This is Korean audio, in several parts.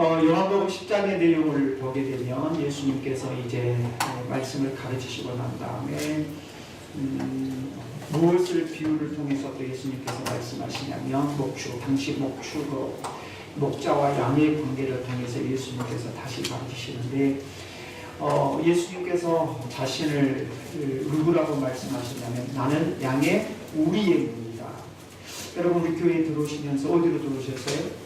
요한복음 10장의 내용을 보게 되면 예수님께서 이제 말씀을 가르치시고 난 다음에 무엇을 비유를 통해서 또 예수님께서 말씀하시냐면 당시 목자와 양의 관계를 통해서 예수님께서 다시 가르치시는데 예수님께서 자신을 누구라고 말씀하시냐면 나는 양의 우리의 문이다. 여러분 우리 교회에 들어오시면서 어디로 들어오셨어요?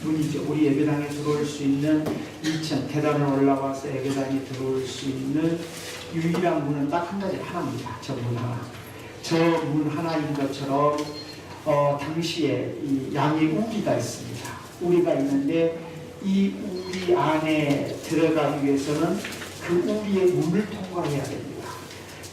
문이죠. 우리 예배당에 들어올 수 있는 2층 계단을 올라와서 예배당에 들어올 수 있는 유일한 문은 딱 한 가지 하나입니다. 저 문 하나. 저 문 하나인 것처럼 당시에 이 양의 우리가 있습니다. 우리가 있는데 이 우리 안에 들어가기 위해서는 그 우리의 문을 통과해야 됩니다.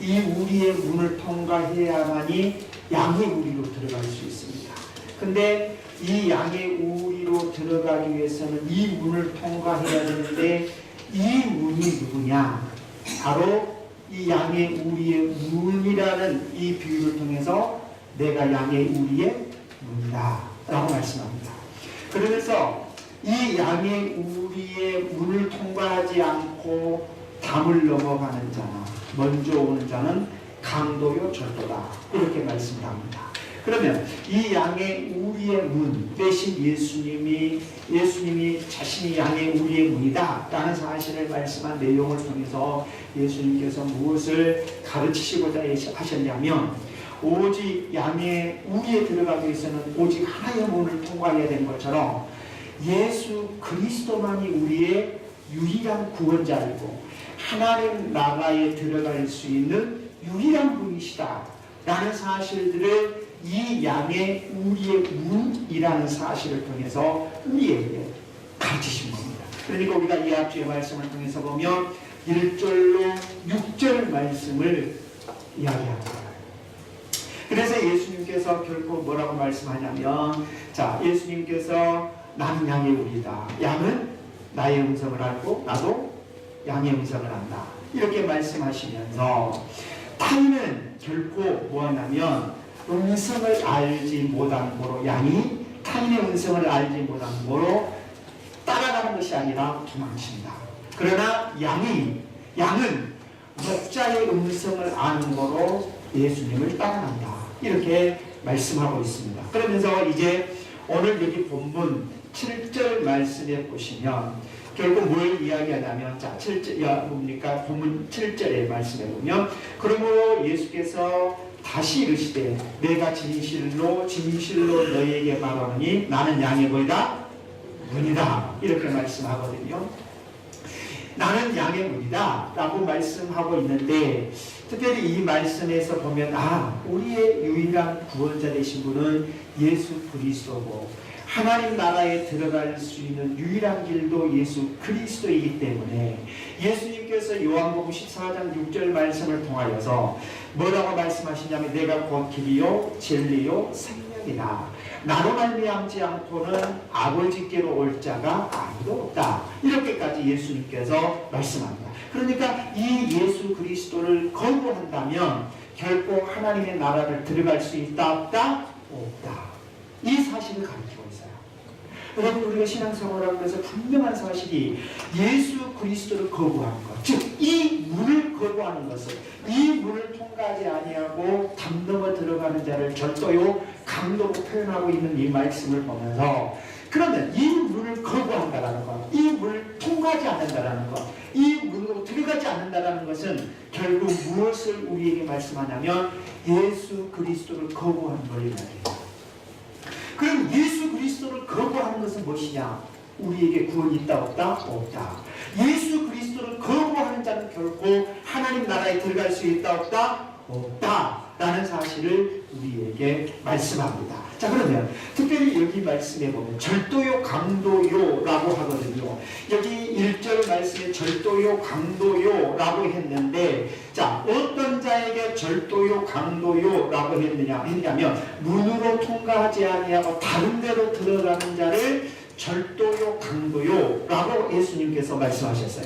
이 우리의 문을 통과해야만이 양의 우리로 들어갈 수 있습니다. 근데 이 양의 우리로 들어가기 위해서는 이 문을 통과해야 되는데 이 문이 누구냐? 바로 이 양의 우리의 문이라는 이 비유를 통해서 내가 양의 우리의 문이다 라고 말씀합니다. 그러면서 이 양의 우리의 문을 통과하지 않고 담을 넘어가는 자나 먼저 오는 자는 강도요 절도다 이렇게 말씀합니다. 그러면 이 양의 우리의 문 대신 예수님이 자신이 양의 우리의 문이다 라는 사실을 말씀한 내용을 통해서 예수님께서 무엇을 가르치시고자 하셨냐면 오직 양의 우리에 들어가기 위해서는 오직 하나의 문을 통과해야 되는 것처럼 예수 그리스도만이 우리의 유일한 구원자이고 하나님 나라에 들어갈 수 있는 유일한 분이시다 라는 사실들을 이 양의 우리의 문이라는 사실을 통해서 우리에게 가르치신 겁니다. 그러니까 우리가 이 앞주의 말씀을 통해서 보면 1절로 6절 말씀을 이야기합니다. 그래서 예수님께서 결코 뭐라고 말씀하냐면 예수님께서 나는 양의 우리다. 양은 나의 음성을 알고 나도 양의 음성을 안다. 이렇게 말씀하시면서 타인은 결코 뭐하냐면 음성을 알지 못한 고로 양이 타인의 음성을 알지 못한 고로 따라가는 것이 아니라 도망친다. 그러나 양은 목자의 음성을 아는 거로 예수님을 따라간다. 이렇게 말씀하고 있습니다. 그러면서 이제 오늘 여기 본문 7절 말씀에 보시면 결국 뭘 이야기하냐면 7절 뭡니까? 본문 7절의 말씀에 보면 그러므로 예수께서 다시 이르시되 내가 진실로 너희에게 말하노니 나는 양의 뭐이다? 문이다. 이렇게 말씀하거든요. 나는 양의 문이다 라고 말씀하고 있는데 특별히 이 말씀에서 보면 우리의 유일한 구원자 되신 분은 예수 그리스도고 하나님 나라에 들어갈 수 있는 유일한 길도 예수 그리스도이기 때문에 예수님께서 요한복음 14장 6절 말씀을 통하여서 뭐라고 말씀하시냐면 내가 곧 길이요 진리요 생명이다. 나로 말미암지 않고는 아버지께로 올 자가 아무도 없다. 이렇게까지 예수님께서 말씀합니다. 그러니까 이 예수 그리스도를 거부한다면 결코 하나님의 나라를 들어갈 수 있다 없다? 없다. 이 사실을 가르치고 있어요. 여러분 우리가 신앙생활을 하면서 분명한 사실이 예수 그리스도를 거부하는 것, 즉 이 문을 거부하는 것을 이 문을 통과하지 아니하고 담 넘어 들어가는 자를 절도요 강도로 표현하고 있는 이 말씀을 보면서 그러면 이 문을 거부한다라는 것, 이 문을 통과하지 않는다라는 것, 이 문으로 들어가지 않는다라는 것은 결국 무엇을 우리에게 말씀하냐면 예수 그리스도를 거부하는 걸 이야기해요. 그럼 예수 그리스도를 거부하는 것은 무엇이냐? 우리에게 구원이 있다 없다? 없다. 예수 그리스도를 거부하는 자는 결코 하나님 나라에 들어갈 수 있다 없다? 없다 라는 사실을 우리에게 말씀합니다. 자 그러면 특별히 여기 말씀에 보면 절도요 강도요 라고 하거든요. 여기 1절 말씀에 절도요 강도요 라고 했는데 어떤 자에게 절도요 강도요 라고 했냐면 문으로 통과하지 아니하고 다른 데로 들어가는 자를 절도요 강도요 라고 예수님께서 말씀하셨어요.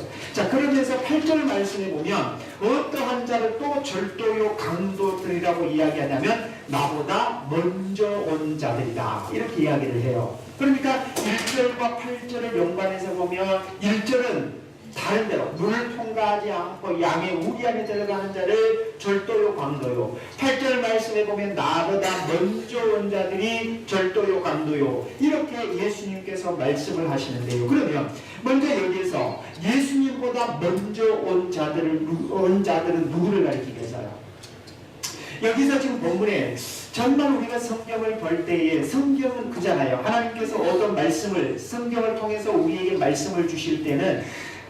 그러면서 8절 말씀에 보면 어떠한 자를 또 절도요 강도들이라고 이야기하냐면 나보다 먼저 온 자들이다 이렇게 이야기를 해요. 그러니까 1절과 8절을 연관해서 보면 1절은 다른 데로 문을 통과하지 않고 양의 우리 안에 들어가는 자를 절도요 강도요. 8절 말씀에 보면 나보다 먼저 온 자들이 절도요 강도요. 이렇게 예수님께서 말씀을 하시는데요. 그러면 먼저 여기에서 예수님보다 먼저 온 자들은 누구를 가리키겠어요? 여기서 지금 본문에 정말 우리가 성경을 볼 때에 성경은 그잖아요. 하나님께서 어떤 말씀을 성경을 통해서 우리에게 말씀을 주실 때는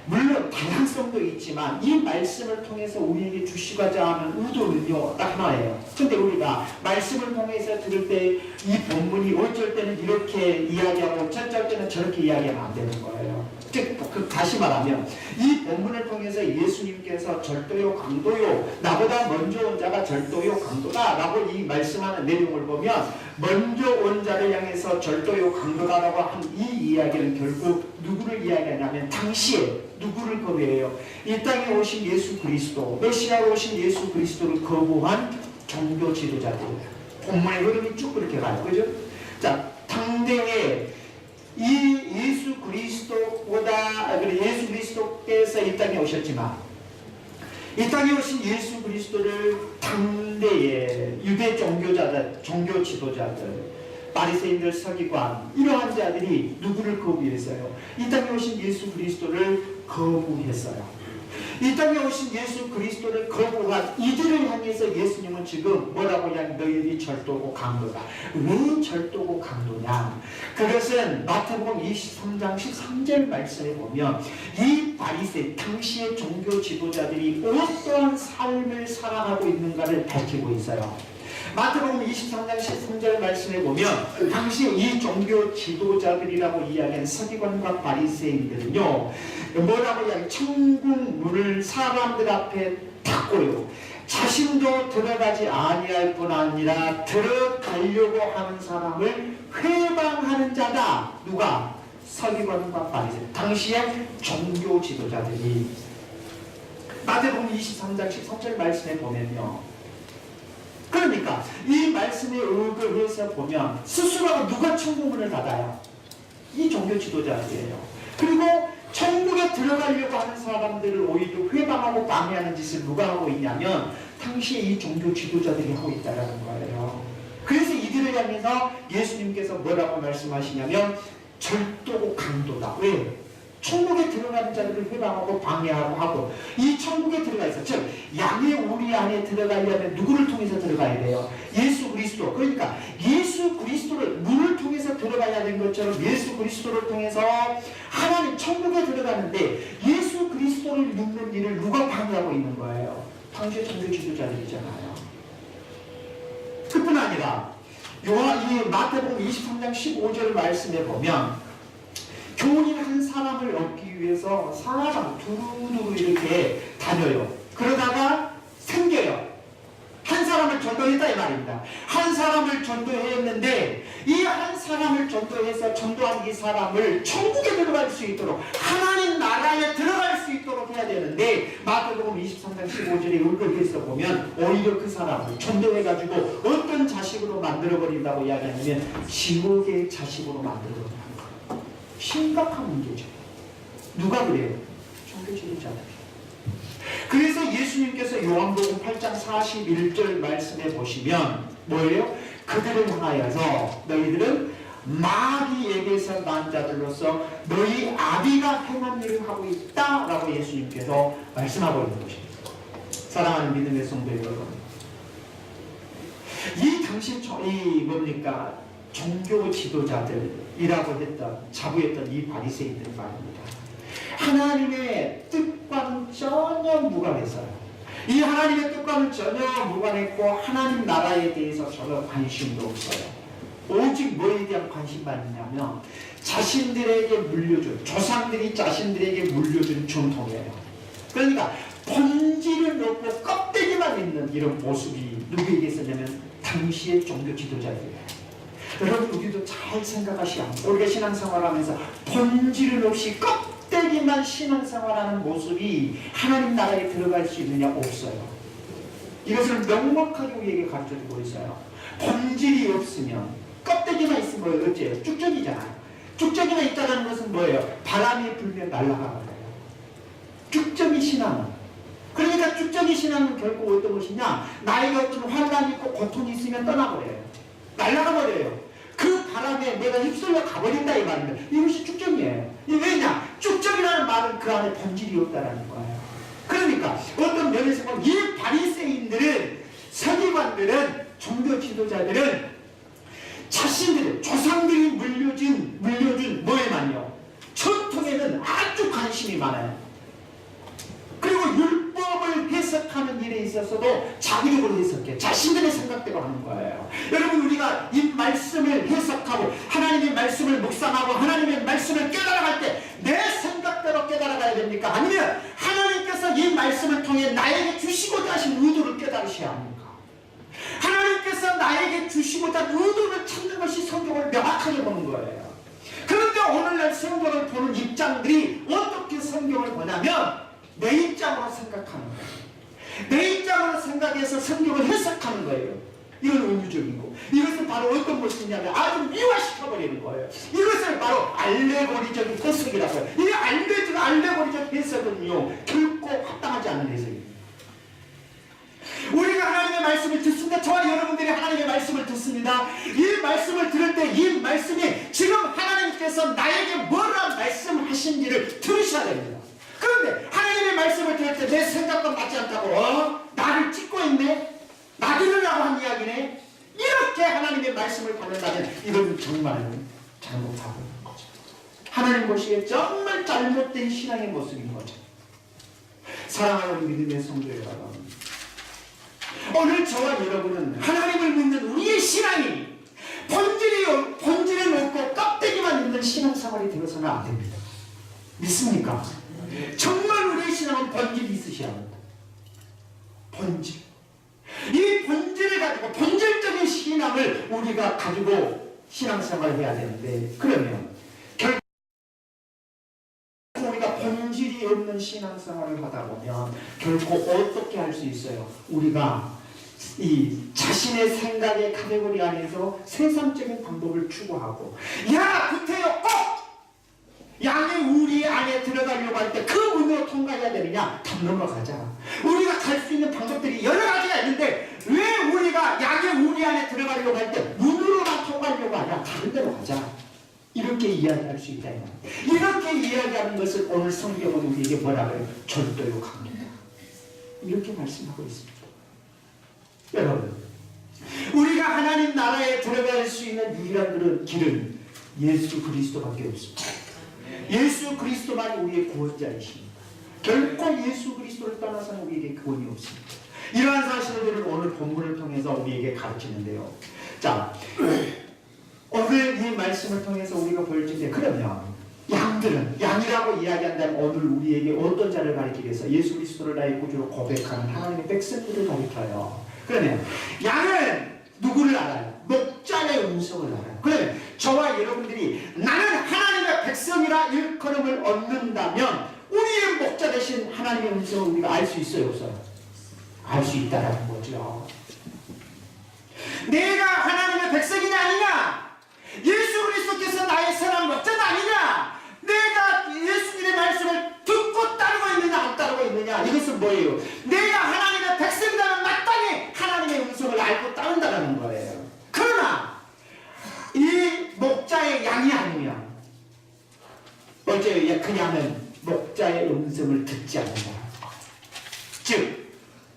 물론 다양성도 있지만 이 말씀을 통해서 우리에게 주시고자 하는 의도는요 딱 하나예요. 근데 우리가 말씀을 통해서 들을 때 이 본문이 어쩔 때는 이렇게 이야기하고 어쩔 때는 저렇게 이야기하면 안 되는 거예요. 즉 다시 말하면 이 본문을 통해서 예수님께서 절도요 강도요 나보다 먼저 온 자가 절도요 강도다 라고 이 말씀하는 내용을 보면 먼저 온 자를 향해서 절도요 강도다라고 한 이 이야기는 결국 누구를 이야기하냐면 당시에 누구를 거부해요? 이 땅에 오신 예수 그리스도, 메시아로 오신 예수 그리스도를 거부한 종교 지도자들. 본문의 흐름이 쭉 그렇게 가요. 그죠? 자, 당대에 이 예수 그리스도께서 이 땅에 오셨지만 이 땅에 오신 예수 그리스도를 당대의 유대 종교자들, 종교 지도자들, 바리새인들, 서기관 이러한 자들이 누구를 거부했어요? 이 땅에 오신 예수 그리스도를 거부했어요. 이 땅에 오신 예수 그리스도를 거부한 이들을 향해서 예수님은 지금 뭐라고 하냐면 너희들이 절도고 강도다. 왜 절도고 강도냐? 그것은 마태복음 23장 13절 말씀에 보면 이 바리새 당시의 종교 지도자들이 어떠한 삶을 살아가고 있는가를 밝히고 있어요. 마태복음 23장 13절 말씀에 보면 당시 이 종교 지도자들이라고 이야기한 서기관과 바리새인들은요 뭐라고 이야기해요? 천국 문을 사람들 앞에 닫고요 자신도 들어가지 아니할 뿐 아니라 들어가려고 하는 사람을 회방하는 자다. 누가? 서기관과 바리새인, 당시의 종교 지도자들이. 마태복음 23장 13절 말씀에 보면요 그러니까 이 말씀에 의거해서 보면 스스로가 누가 천국문을 닫아요? 이 종교 지도자들이에요. 그리고 천국에 들어가려고 하는 사람들을 오히려 회방하고 방해하는 짓을 누가 하고 있냐면 당시에 이 종교 지도자들이 하고 있다는 거예요. 그래서 이들을 향해서 예수님께서 뭐라고 말씀하시냐면 절도고 강도다. 왜? 천국에 들어가는 자들을 회방하고 방해하고 하고 이 천국에 들어가 있어. 즉 양의 우리 안에 들어가려면 누구를 통해서 들어가야 돼요? 예수 그리스도. 그러니까 예수 그리스도를 문을 통해서 들어가야 되는 것처럼 예수 그리스도를 통해서 하나님 천국에 들어가는데 예수 그리스도를 믿는 일을 누가 방해하고 있는 거예요? 당시의 종교 지도자들이잖아요. 그뿐 아니라 이 마태복음 23장 15절 말씀에 보면 교훈인 한 사람을 얻기 위해서 사람 두루두루 이렇게 다녀요. 그러다가 생겨요. 한 사람을 전도했다 이 말입니다. 한 사람을 전도했는데 이 한 사람을 전도해서 전도한 이 사람을 천국에 들어갈 수 있도록 하나님 나라에 들어갈 수 있도록 해야 되는데 마태복음 23장 15절에 의거해서 보면 오히려 그 사람을 전도해가지고 어떤 자식으로 만들어버린다고 이야기하냐면 지옥의 자식으로 만들어버린다. 심각한 문제죠. 누가 그래요? 종교 지도자들. 그래서 예수님께서 요한복음 8장 41절 말씀에 보시면 뭐예요? 그들을 향하여서 너희들은 마귀에게서 난 자들로서 너희 아비가 행한 일을 하고 있다라고 예수님께서 말씀하고 있는 것입니다. 사랑하는 믿음의 성도 여러분, 이 당시 이 뭡니까? 종교 지도자들이라고 했던 자부했던 이 바리새인들 말입니다. 하나님의 뜻과는 전혀 무관했어요. 이 하나님의 뜻과는 전혀 무관했고 하나님 나라에 대해서 전혀 관심도 없어요. 오직 뭐에 대한 관심만 있냐면 자신들에게 물려준, 조상들이 자신들에게 물려준 전통이에요. 그러니까 본질을 놓고 껍데기만 있는 이런 모습이 누구에게 있었냐면 당시의 종교 지도자들이에요. 여러분 우리도 잘 생각하시오. 우리가 신앙생활하면서 본질은 없이 껍데기만 신앙생활하는 모습이 하나님 나라에 들어갈 수 있느냐? 없어요. 이것을 명확하게 우리에게 가르쳐주고 있어요. 본질이 없으면 껍데기만 있으면 어째요? 쭉쭉이잖아요. 쭉정이가 있다는 것은 뭐예요? 바람이 불면 날아가 버려요. 쭉정이 신앙은. 그러니까 쭉정이 신앙은 결국 어떤 것이냐? 나에게 어떤 환란이 있고 고통이 있으면 떠나버려요. 날아가 버려요. 그 바람에 내가 휩쓸려 가버린다 이 말입니다. 이것이 쭉정이에요. 왜냐? 쭉정이라는 말은 그 안에 본질이 없다라는 거예요. 그러니까 어떤 면에서 보면 이 바리새인들은, 서기관들은, 종교 지도자들은 자신들의 조상들이 물려준 뭐에만요? 전통에는 아주 관심이 많아요. 그리고 율법을 해석하는 일에 있어서도 자기적으로 해석해. 자신들의 생각대로 하는 거예요. 여러분, 우리가 이 말씀을 해석하고 하나님의 말씀을 묵상하고 하나님의 말씀을 깨달아갈 때 내 생각대로 깨달아가야 됩니까? 아니면 하나님께서 이 말씀을 통해 나에게 주시고자 하신 의도를 깨달으셔야 합니까? 하나님께서 나에게 주시고자 하는 의도를 찾는 것이 성경을 명확하게 보는 거예요. 그런데 오늘날 성경을 보는 입장들이 어떻게 성경을 보냐면 내 입장으로 생각하는 거예요. 내 입장으로 생각해서 성경을 해석하는 거예요. 이건 의무적이고, 이것은 바로 어떤 것이냐면 아주 미화시켜버리는 거예요. 이것을 바로 알레고리적 해석이라고 해요. 이 알레고리적 해석은요, 결코 합당하지 않는 해석입니다. 우리가 하나님의 말씀을 듣습니다. 저와 여러분들이 하나님의 말씀을 듣습니다. 이 말씀을 들을 때 이 말씀이 지금 하나님께서 나에게 뭐라 말씀하신지를 들으셔야 됩니다. 그런데 하나님의 말씀을 들을 때 내 생각과 맞지 않다고 나를 찍고 있네? 나 들으라고 한 이야기네? 이렇게 하나님의 말씀을 받는다면 이건 정말 잘못하고 있는 거죠. 하나님 보시기에 정말 잘못된 신앙의 모습인 거죠. 사랑하는 믿음의 성도 여러분, 오늘 저와 여러분은 하나님을 믿는 우리의 신앙이 본질은 없고 껍데기만 있는 신앙생활이 되어서는 안 됩니다. 믿습니까? 정말 우리의 신앙은 본질이 있으셔야 합니다. 본질. 이 본질을 가지고 본질적인 신앙을 우리가 가지고 신앙생활을 해야 되는데, 그러면 결국 우리가 본질이 없는 신앙생활을 하다 보면 결코 어떻게 할 수 있어요? 우리가 이 자신의 생각의 카테고리 안에서 세상적인 방법을 추구하고, 야 구태여 꼭 양의 우리 안에 들어가려고 할 때 그 문으로 통과해야 되느냐? 답 넘어가자. 우리가 갈 수 있는 방법들이 여러 가지가 있는데 왜 우리가 양의 우리 안에 들어가려고 할 때 문으로만 통과하려고 하냐? 다른 데로 가자. 이렇게 이야기할 수 있다. 이렇게 이야기하는 것을 오늘 성경은 우리에게 뭐라고 해요? 절도욕합니다. 이렇게 말씀하고 있습니다. 여러분, 우리가 하나님 나라에 들어갈 수 있는 유일한 길은 예수 그리스도밖에 없습니다. 예수 그리스도만이 우리의 구원자이십니다. 결코 예수 그리스도를 떠나서는 우리에게 구원이 없습니다. 이러한 사실들을 오늘 본문을 통해서 우리에게 가르치는데요. 자, 오늘 이 말씀을 통해서 우리가 볼 텐데, 그러면 양이라고 이야기한다면 오늘 우리에게 어떤 자를 가리키기 위해서 예수 그리스도를 나의 구주로 고백하는 하나님의 백성들을 가리켜요. 그러면 양은 누구를 알아요? 목자의 음성을 알아요. 그러면 저와 여러분들이 나는 하나님의 백성이라 일컬음을 얻는다면 우리의 목자 대신 하나님의 음성을 우리가 알 수 있어요, 없어요? 알 수 있다라는 거죠. 내가 하나님의 백성이냐 아니냐? 예수 그리스도께서 나의 선한 목자가 아니냐? 내가 예수님의 말씀을 듣고 따르고 있느냐 안 따르고 있느냐? 이것은 뭐예요? 내가 하나님의 백성이라면 마땅히 하나님의 음성을 알고 따른다는 거예요. 그러나 이 목자의 양이 아니면 어째 그 양은 목자의 음성을 듣지 않는다. 즉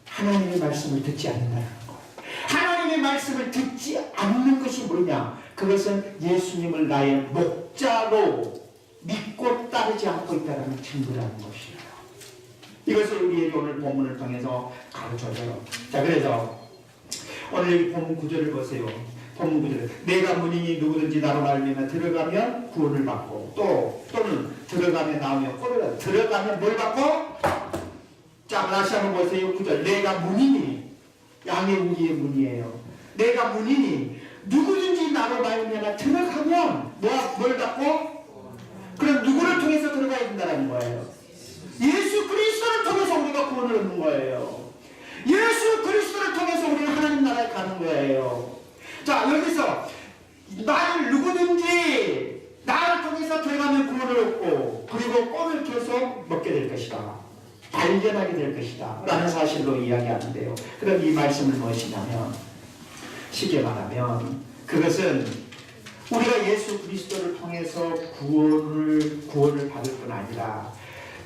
하나님의 말씀을 듣지 않는다는 거예요. 하나님의 말씀을 듣지 않는 것이 뭐냐? 그것은 예수님을 나의 목자로 믿고 따르지 않고 있다는 증거라는 것이에요. 이것을 우리에게 오늘 본문을 통해서 가르쳐줘요. 자, 그래서 오늘 여기 본문 구절을 보세요. 본문 구절. 내가 문이니 누구든지 나로 말미암아 들어가면 구원을 받고, 또는 들어가면 나오면 꼴을 들어가면 뭘 받고? 자, 다시 한번 보세요. 구절. 내가 문이니, 양의 우리의 문이에요. 내가 문이니 누구든지 나로 말미암아 들어가면 뭘 받고? 그럼 누구를 통해서 들어가야 된다는 거예요? 예수 그리스도를 통해서 우리가 구원을 얻는 거예요. 예수 그리스도를 통해서 우리는 하나님 나라에 가는 거예요. 자, 여기서 나를 누구든지 나를 통해 안에서 들어가면 구원을 얻고 그리고 껌을 계속 먹게 될 것이다. 발견하게 될 것이다 라는 사실로 이야기하는데요. 그럼 이 말씀은 무엇이냐면 쉽게 말하면 그것은 우리가 예수 그리스도를 통해서 구원을 받을 뿐 아니라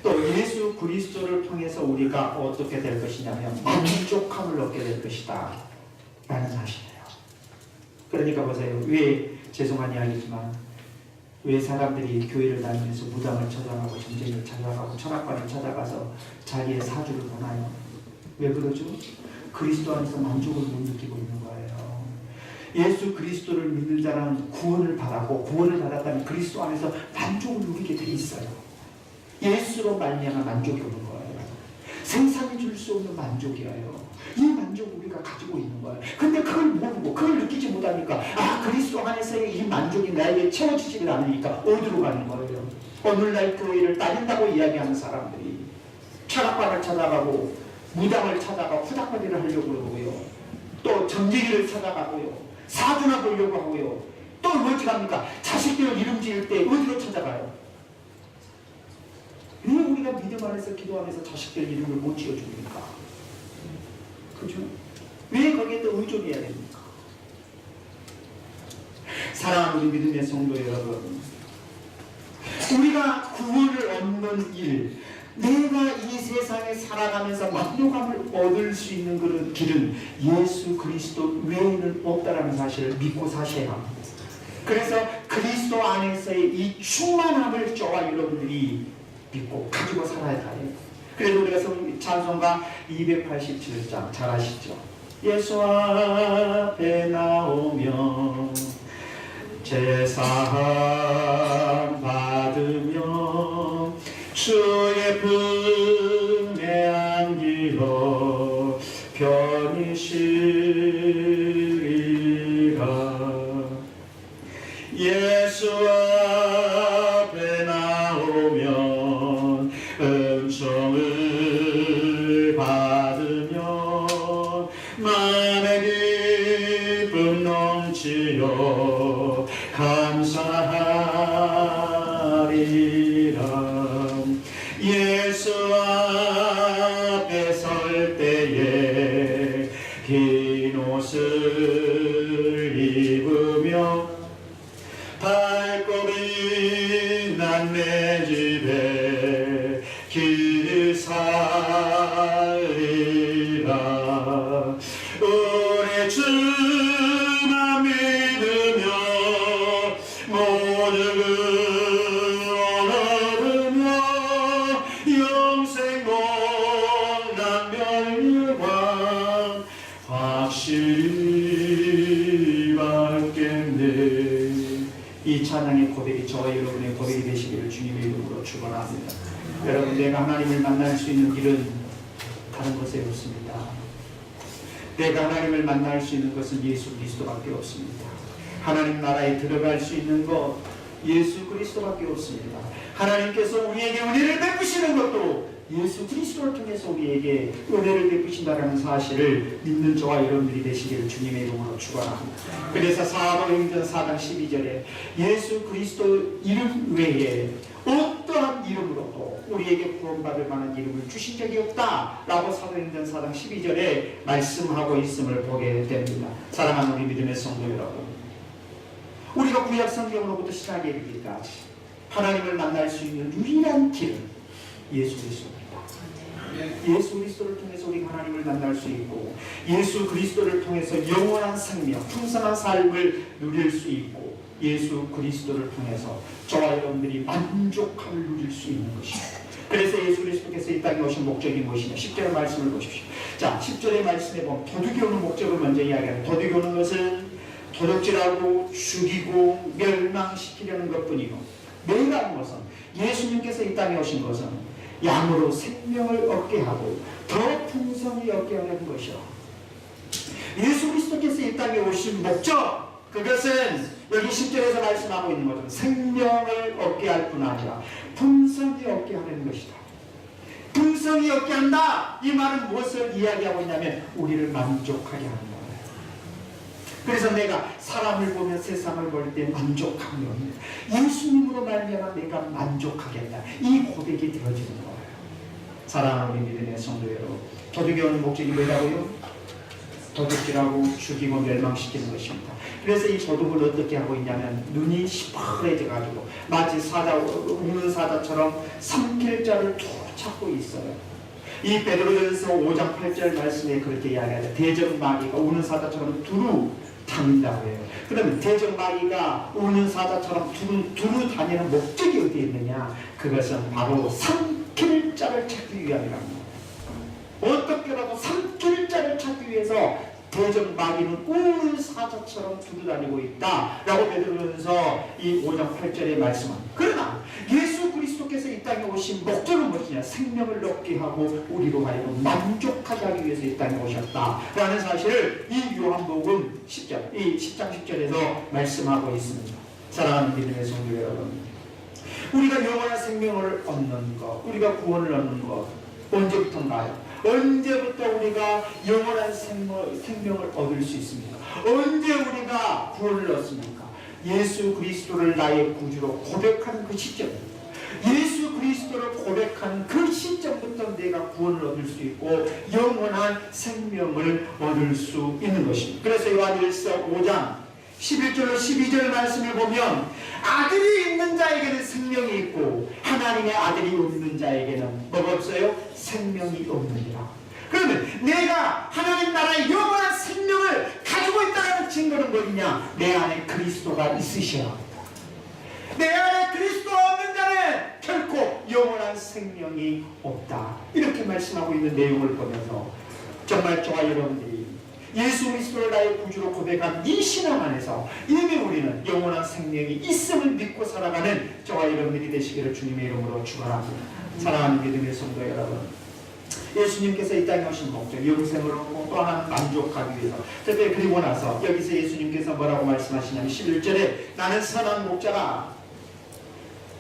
또 예수 그리스도를 통해서 우리가 어떻게 될 것이냐면 만족함을 얻게 될 것이다 라는 사실이에요. 그러니까 보세요. 왜 죄송한 이야기지만 왜 사람들이 교회를 다니면서 무당을 찾아가고 점쟁이를 찾아가고 철학관을 찾아가서 자기의 사주를 보나요? 왜 그러죠? 그리스도 안에서 만족을 못 느끼고 있는 거예요. 예수 그리스도를 믿는 자는 구원을 받았고 구원을 받았다면 그리스도 안에서 만족을 누리게 돼 있어요. 예수로 말미암아 만족이 오는 거예요. 세상이 줄 수 없는 만족이에요. 이 만족을 우리가 가지고 있는 거예요. 근데 그걸 모르고 그걸 느끼지 못하니까 그리스도 안에서의 이 만족이 나에게 채워지지를 않으니까 어디로 가는 거예요? 오늘날 교회를 다닌다고 이야기하는 사람들이 철학관을 찾아가고 무당을 찾아가고 후닥거리를 하려고 그러고요. 또 점쟁이를 찾아가고요. 사주나 보려고 하고요. 또 어디 갑니까? 자식들 이름 지을 때 어디로 찾아가요? 왜 우리가 믿음 안에서 기도하면서 자식들 이름을 못 지어줍니까? 그죠? 왜 거기에 또 의존해야 됩니까? 사랑하는 우리 믿음의 성도 여러분, 우리가 구원을 얻는 일, 내가 이 세상에 살아가면서 만족감을 얻을 수 있는 그런 길은 예수 그리스도 외에는 없다라는 사실을 믿고 사셔야 합니다. 그래서 그리스도 안에서의 이 충만함을 저와 여러분들이 믿고 가지고 살아야 해요. 그래서 우리가 찬송가 287장 잘 아시죠? 예수 앞에 나오며 제사함 받으며 주의 품에 안기어 편히 쉬리라. 예수 앞에 나오면 은총을 받으며 마음의 기쁨 넘치어 감사하리라. 예수 앞에 설 때에 긴 옷을 입으며 발걸이 난 내 집에 길 살리라. 우리 주만 믿으며 모든 얻으며 영생 못난 멸류관 확실히 받겠네. 이 찬양의 고백이 저와 여러분의 고백이 되시기를 주님의 이름으로 축원합니다. 여러분, 내가 하나님을 만날 수 있는 길은 다른 것에 없습니다. 내가 하나님을 만날 수 있는 것은 예수 그리스도밖에 없습니다. 하나님 나라에 들어갈 수 있는 것 예수 그리스도밖에 없습니다. 하나님께서 우리에게 은혜를 베푸시는 것도 예수 그리스도를 통해서 우리에게 은혜를 베푸신다는 사실을 믿는 저와 여러분들이 되시기를 주님의 이름으로 축원합니다. 그래서 사도행전 4장 12절에 예수 그리스도 이름 외에 어떠한 이름으로도 우리에게 구원받을 만한 이름을 주신 적이 없다라고 사도행전 4장 12절에 말씀하고 있음을 보게 됩니다. 사랑하는 우리 믿음의 성도 여러분, 우리가 구약 성경으로부터 신약에 이르기까지 하나님을 만날 수 있는 유일한 길은 예수 그리스도입니다. 예수 그리스도를 통해서 우리가 하나님을 만날 수 있고 예수 그리스도를 통해서 영원한 생명, 풍성한 삶을 누릴 수 있고 예수 그리스도를 통해서 저와 여러분들이 만족함을 누릴 수 있는 것입니다. 그래서 예수 그리스도께서 이 땅에 오신 목적이 무엇이냐? 10절 말씀을 보십시오. 자, 10절의 말씀에 보면 도둑이오는 목적을 먼저 이야기합니다. 도둑이오는 것은 도둑질하고 죽이고 멸망시키려는 것뿐이고, 내가 온 것은 예수님께서 이 땅에 오신 것은 양으로 생명을 얻게 하고 더 풍성히 얻게 하는 것이요. 예수 그리스도께서 이 땅에 오신 목적, 그것은 여기 10절에서 말씀하고 있는 것은 생명을 얻게 할 뿐 아니라 풍성히 얻게 하는 것이다. 풍성히 얻게 한다. 이 말은 무엇을 이야기하고 있냐면 우리를 만족하게 하는 거예요. 그래서 내가 사람을 보며 세상을 볼 때 만족함이 없네. 예수님으로 말미암아 내가 만족하겠다. 이 고백이 들어지는 거예요. 사랑하는 우리 믿음의 성도 여러분, 도둑이 오는 목적이 뭐라고요? 도둑질하고 죽이고 멸망시키는 것입니다. 그래서 이 도둑을 어떻게 하고 있냐면 눈이 시퍼레져 가지고 마치 우는 사자처럼 삼킬 자를 찾고 있어요. 이 베드로전서 5장 8절 말씀에 그렇게 이야기하죠. 대적마귀가 우는 사자처럼 두루 다닌다고 해요. 그러면 대적마귀가 우는 사자처럼 두루 다니는 목적이 어디에 있느냐? 그것은 바로 삼킬 자를 찾기 위함이랍니다. 어떻게라도 삼킬 자를 찾기 위해서 대적마귀는 우는 사자처럼 두루다니고 있다라고 베드로전서 이 5장 8절에 말씀합니다. 그러나 예수 그리스도께서 이 땅에 오신 목적은 무엇이냐? 생명을 얻게 하고 우리로 하여금 만족하게 하기 위해서 이 땅에 오셨다라는 사실을 이 요한복음 10장, 이 10장 10절에서 말씀하고 있습니다. 사랑하는 믿음의 성도 여러분, 우리가 영원한 생명을 얻는 것, 우리가 구원을 얻는 것 언제부터인가요? 언제부터 우리가 영원한 생명을 얻을 수 있습니까? 언제 우리가 구원을 얻습니까? 예수 그리스도를 나의 구주로 고백하는 그 시점입니다. 예수 그리스도를 고백하는 그 시점부터 내가 구원을 얻을 수 있고 영원한 생명을 얻을 수 있는 것입니다. 그래서 요한일서 5장 11절로 12절 말씀을 보면 아들이 있는 자에게는 생명이 있고 하나님의 아들이 없는 자에게는 뭐가 없어요? 생명이 없느니라. 그러면 내가 하나님 나라의 영원한 생명을 가지고 있다는 증거는 뭐냐? 내 안에 그리스도가 있으셔야 합니다. 내 안에 그리스도가 없는 자는 결코 영원한 생명이 없다. 이렇게 말씀하고 있는 내용을 보면서 정말 저와 여러분들이 예수 그리스도를 나의 구주로 고백한 이 신앙 안에서 이미 우리는 영원한 생명이 있음을 믿고 살아가는 저와 여러분들이 되시기를 주님의 이름으로 축원합니다. 사랑하는 믿음의 성도 여러분, 예수님께서 이 땅에 오신 목적, 영생을 얻고 또 하나는 만족하기 위해서. 특별히 그리고 나서 여기서 예수님께서 뭐라고 말씀하시냐면 11절에 나는 선한 목자라.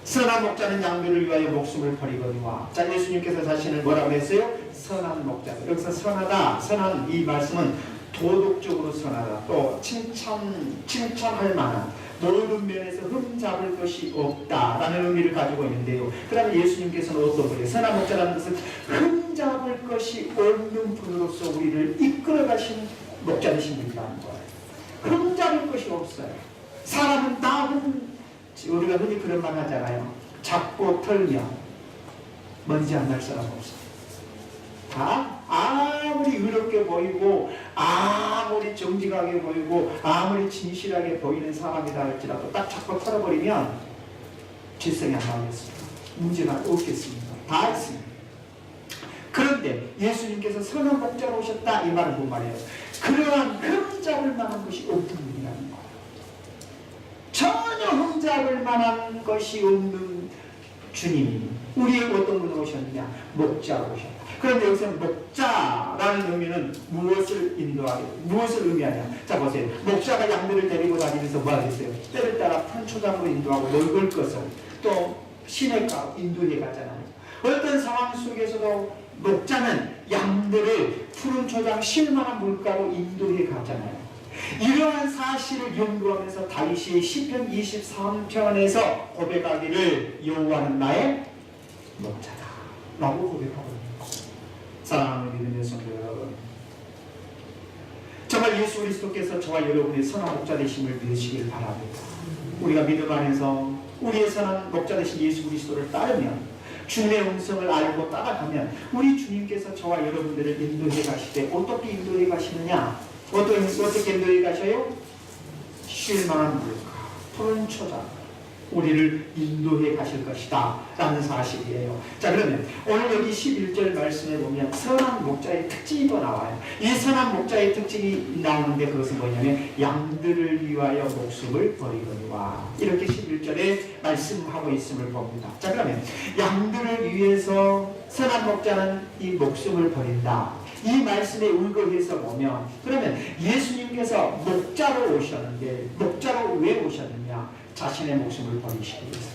선한 목자는 양들을 위하여 목숨을 버리거니와. 자, 예수님께서 자신을 뭐라고 했어요? 선한 목자. 여기서 선하다, 선한 이 말씀은 도덕적으로 선하다, 또 칭찬할 만한, 모든 면에서 흠잡을 것이 없다라는 의미를 가지고 있는데요. 그 다음에 예수님께서는 어떤 분이에요? 선한 목자라는 것은 흠잡을 것이 없는 분으로서 우리를 이끌어가신 목자이신 분이라는 거예요. 흠잡을 것이 없어요. 사람은 다 우리가 흔히 그런 말 하잖아요. 잡고 털면 먼지 안 날 사람 없어요. 다 아무리 의롭게 보이고 아무리 정직하게 보이고 아무리 진실하게 보이는 사람이다 할지라도 딱 잡고 털어버리면 질성이 안 나오겠습니다. 문제가 없겠습니다. 다 있습니다. 그런데 예수님께서 선한 목자로 오셨다 이 말은 뭔 말이에요? 그러한 흠잡을 만한 것이 없는 분이라는 거예요. 전혀 흠잡을 만한 것이 없는 주님이 우리의 어떤 분으로 오셨느냐? 목자로 오셨다. 그런데 여기서는 목자라는 의미는 무엇을 의미하냐? 자, 보세요. 목자가 양들을 데리고 다니면서 뭐 하겠어요? 때를 따라 푸른 초장으로 인도하고 먹을 것을 또 시내가 인도해 가잖아요. 어떤 상황 속에서도 목자는 양들을 푸른 초장 쉴만한 물가로 인도해 가잖아요. 이러한 사실을 연구하면서 다윗이 시편 23편에서 고백하기를 여호와는 나의 목자다 라고 고백하고 있는 것입니다. 사랑하는 믿음의 성도 여러분, 정말 예수 그리스도께서 저와 여러분의 선한 목자 되심을 믿으시길 바랍니다. 우리가 믿음 안에서 우리의 선한 목자 되신 예수 그리스도를 따르면, 주님의 음성을 알고 따라가면 우리 주님께서 저와 여러분들을 인도해 가실 때 어떻게 인도해 가시느냐? 어떻게 인도해 가셔요? 쉴만한 물가, 푸른 초장, 우리를 인도해 가실 것이다 라는 사실이에요. 자, 그러면 오늘 여기 11절 말씀에 보면 선한 목자의 특징이 또 나와요. 이 선한 목자의 특징이 나오는데 그것은 뭐냐면 양들을 위하여 목숨을 버리거니와, 이렇게 11절에 말씀하고 있음을 봅니다. 자, 그러면 양들을 위해서 선한 목자는 이 목숨을 버린다, 이 말씀에 의거해서 보면, 그러면 예수님께서 목자로 오셨는데 목자로 왜 오셨느냐? 자신의 목숨을 버리시기 위해서.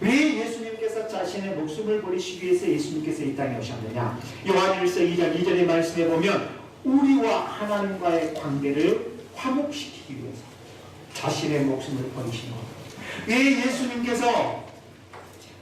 왜 예수님께서 자신의 목숨을 버리시기 위해서 예수님께서 이 땅에 오셨느냐? 요한일서 2장 2절의 말씀에 보면 우리와 하나님과의 관계를 화목시키기 위해서 자신의 목숨을 버리신 것. 왜 예수님께서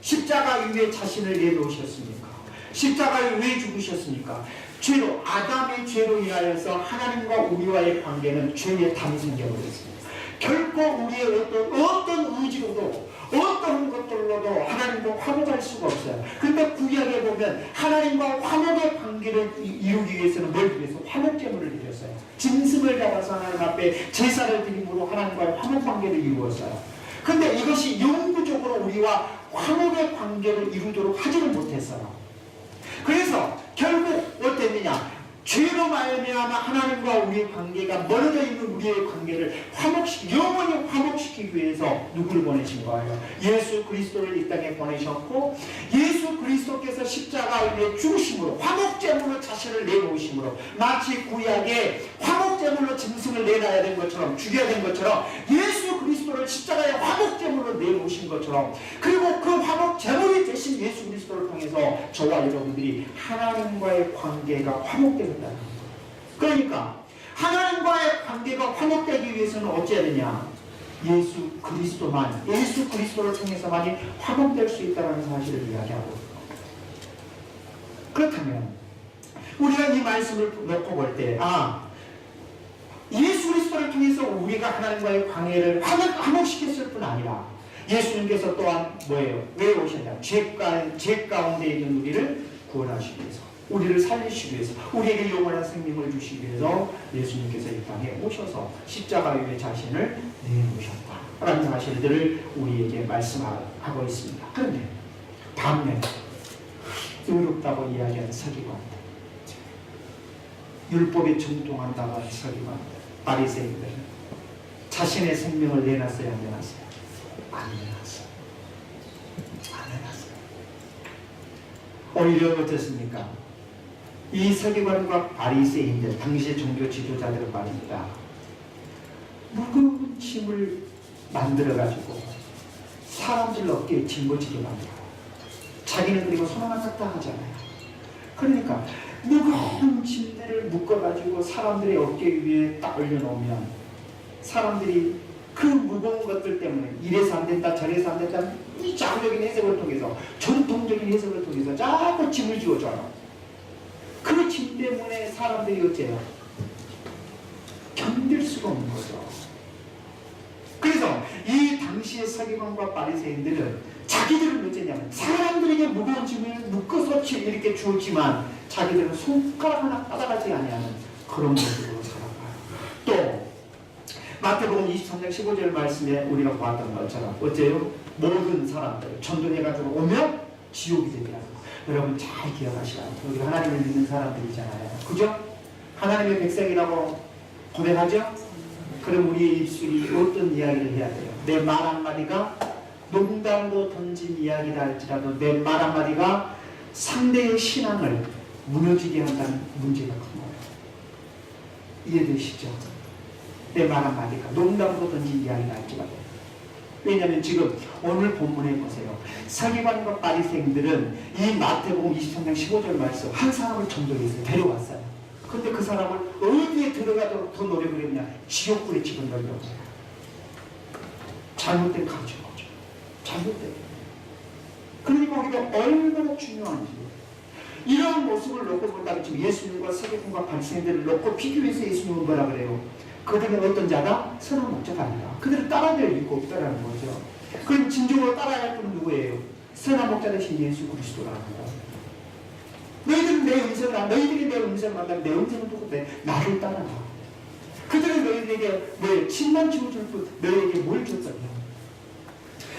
십자가 위에 자신을 내놓으셨습니까? 십자가에 왜 죽으셨습니까? 죄로, 아담의 죄로 인하여서 하나님과 우리와의 관계는 죄의 담이 생겨버렸습니다. 결코 우리의 어떤 의지로도 어떤 것들로도 하나님과 화목할 수가 없어요. 근데 구약에 보면 하나님과 화목의 관계를 이루기 위해서는 뭘 위해서 화목제물을 드렸어요. 짐승을 잡아서 하나님 앞에 제사를 드림으로 하나님과의 화목 관계를 이루었어요. 근데 이것이 영구적으로 우리와 화목의 관계를 이루도록 하지는 못했어요. 그래서 결국 어땠느냐? 죄로 말미암아 하나님과 우리의 관계가 멀어져 있는 우리의 관계를 영원히 화목시키기 위해서 누구를 보내신 거예요? 예수 그리스도를 이 땅에 보내셨고, 예수 그리스도께서 십자가 위에 죽으심으로 화목제물로 자신을 내놓으심으로, 마치 구약에 화목제물로 짐승을 내놔야 된 것처럼, 죽여야 된 것처럼 예수 그리스도를 십자가에 화목제물로 내놓으신 것처럼, 그리고 그 화목제물이 되신 예수 그리스도를 통해서 저와 여러분들이 하나님과의 관계가 화목되는 그러니까 하나님과의 관계가 화목되기 위해서는 어찌해야 되냐? 예수 그리스도를 통해서만이 화목될 수 있다는 사실을 이야기하고 있습니다. 그렇다면 우리가 이 말씀을 놓고 볼 때 예수 그리스도를 통해서 우리가 하나님과의 관계를 화목시켰을 뿐 아니라 예수님께서 또한 뭐예요? 왜 오셨냐? 죄 가운데 있는 우리를 구원하시기 위해서, 우리를 살리시기 위해서, 우리에게 영원한 생명을 주시기 위해서 예수님께서 이 땅에 오셔서 십자가 위에 자신을 내놓으셨다라는 사실들을 우리에게 말씀하고 있습니다. 그런데 반면에 의롭다고 이야기하는 서기관들, 율법에 정통한다고 하는 서기관들, 바리새인들은 자신의 생명을 내놨어요, 안 내놨어요? 안 내놨어요. 오히려 어떻습니까? 이 서기관과 바리새인들, 당시의 종교 지도자들은 말입니다. 무거운 짐을 만들어가지고 사람들 어깨에 짊어지게 만들어요. 자기는 그리고 손 하나 딱 하잖아요. 그러니까 무거운 짐들을 묶어가지고 사람들의 어깨 위에 딱 올려놓으면 사람들이 그 무거운 것들 때문에 이래서 안 된다, 저래서 안 된다, 이 자극적인 해석을 통해서, 전통적인 해석을 통해서 자꾸 짐을 지어줘요. 그 짐 때문에 사람들이 어째요? 견딜 수가 없는 거죠. 그래서 이 당시의 서기관과 바리새인들은 자기들은 어째냐면 사람들에게 무거운 짐을 묶어서 이렇게 주었지만 자기들은 손가락 하나 까다가지 아니하는 그런 모습으로 살아가요. 또 마태복음 23장 15절 말씀에 우리가 보았던 것처럼 어째요? 모든 사람들 전도해가지고 오면 지옥이 되리라. 여러분 잘 기억하시라. 우리 하나님을 믿는 사람들이잖아요. 그죠? 하나님의 백성이라고 고백하죠? 그럼 우리의 입술이 어떤 이야기를 해야 돼요? 내 말 한마디가 농담으로 던진 이야기다 할지라도 내 말 한마디가 상대의 신앙을 무너지게 한다는 문제가 큰 거예요. 이해되시죠? 내 말 한마디가 농담으로 던진 이야기다 할지라도. 왜냐하면 지금 오늘 본문에 보세요. 서기관과 바리새인들은 이 마태복음 23장 15절 말씀 한 사람을 전도해서 데려왔어요. 근데 그 사람을 어디에 들어가도록 더 노력을 했냐? 지옥불에 집어넣으려고 해요. 잘못된 가르친 거죠. 잘못된. 그러니까 우리가 얼마나 중요한지 이런 모습을 놓고 본다면 지금 예수님과 서기관과 바리새인들을 놓고 비교해서 예수님은 뭐라 그래요? 그들은 어떤 자가? 선한 목자가 아니라 그들은 따라될 이유가 없다라는 거죠. 그럼 진정으로 따라야 할 분은 누구예요? 선한 목자 대신 예수 그리스도라는 거예요. 너희들은 내 음성을 안, 너희들이 내 음성을 만나면 내 음성은 누구인데? 나를 따라가. 그들은 너희들에게 뭐예요? 침만 지어줄 뿐 너희에게 뭘 줬더냐?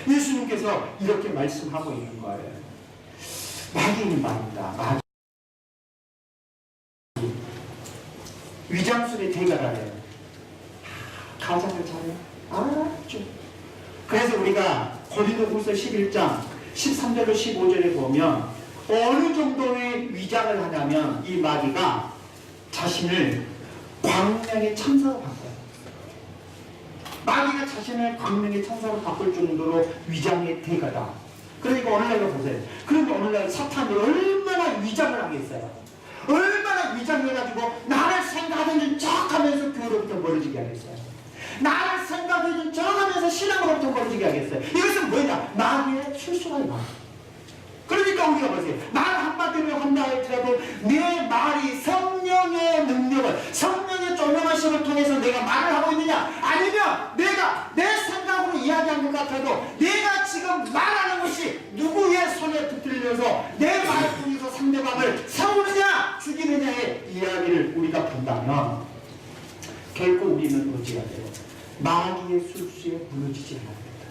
예수님께서 이렇게 말씀하고 있는 거예요. 마귀는 말입니다. 마귀. 위장술의 대가라래요. 가장을 잘해요. 아주. 그래서 우리가 고린도후서 11장 13절로 15절에 보면 어느 정도의 위장을 하냐면 이 마귀가 자신을 광명의 천사로 바꿔요. 마귀가 자신을 광명의 천사로 바꿀 정도로 위장의 대가다. 그러니까 오늘날로 보세요. 그런데 오늘날 사탄이 얼마나 위장을 하겠어요. 얼마나 얼마나 위장해가지고 나를 생각하는 척하면서 교회로부터 멀어지게 하겠어요. 나를 생각하는 척하면서 신앙으로부터 멀어지게 하겠어요. 이것은 뭐냐? 마귀의 출소가 이거. 그러니까 우리가 보세요. 말 한마디로 한다 할지라도 내 말이 성령의 능력을, 성령의 조명하심을 통해서 내가 말을 하고 있느냐, 아니면 내가 내 생각으로 이야기한 것 같아도 내가 지금 말하는 것이 누구의 손에 붙들려서 내 말을 통해서 상대방을 세우느냐 죽이느냐의 이야기를 우리가 본다면 결코 우리는 어찌해야 돼요? 마귀의 술수에 무너지지 않아야 된다.